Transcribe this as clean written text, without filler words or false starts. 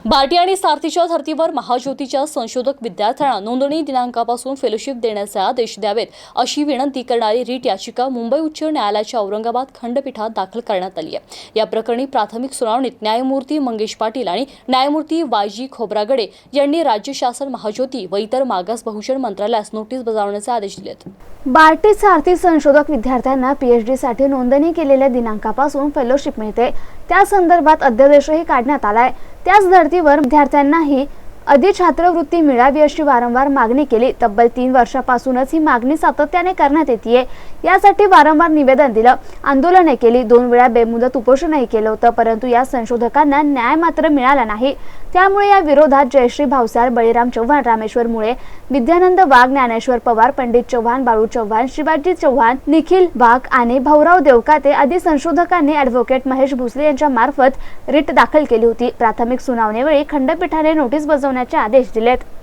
बार्टी आणि सारथीच्या धर्तीवर महाज्योतीच्या संशोधक विद्यार्थ्यांना नोंदणी दिनांकापासून फेलोशिप देण्याचे आदेश द्यावेत अशी विनंती करणारी रीट याचिका मुंबई उच्च न्यायालयाच्या औरंगाबाद खंडपीठात दाखल करण्यात आली आहे। या प्रकरणी प्राथमिक सुनावणीत न्यायमूर्ती मंगेश पाटील आणि न्यायमूर्ती वाय.जी. खोब्रागडे यांनी राज्य शासन, महाज्योती व इतर मागास बहुजन मंत्रालयास नोटीस बजावण्याचे आदेश दिलेत। बार्टी सारथी संशोधक विद्यार्थ्यांना पीएचडी साठी नोंदणी केलेल्या दिनांकापासून फेलोशिप मिळते। त्या संदर्भात अध्यादेशही काढण्यात आलाय। त्याच धर्तीवर विद्यार्थ्यांनाही अधिछात्रवृत्ती मिळावी अशी वारंवार मागणी केली। तब्बल 3 वर्षापासूनच ही मागणी सातत्याने करण्यात येते। यासाठी वारंवार निवेदन दिलं, आंदोलने केली, 2 वेळा बेमुदत उपोषणही केलं होतं, परंतु या संशोधकांना न्याय मात्र मिळाला नाही। त्यामुळे या विरोधात जयश्री भावसार, बळीराम चव्हाण, रामेश्वर मुळे, विद्यानंद वाघ, ज्ञानेश्वर पवार, पंडित चव्हाण, बाळू चव्हाण, शिवाजी चव्हाण, निखिल वाघ आणि भाऊराव देवकाते आदी संशोधकांनी ॲडव्होकेट महेश भोसले यांच्या मार्फत रिट दाखल केली होती। प्राथमिक सुनावणीवेळी खंडपीठाने नोटीस बजावण्याचे आदेश दिलेत।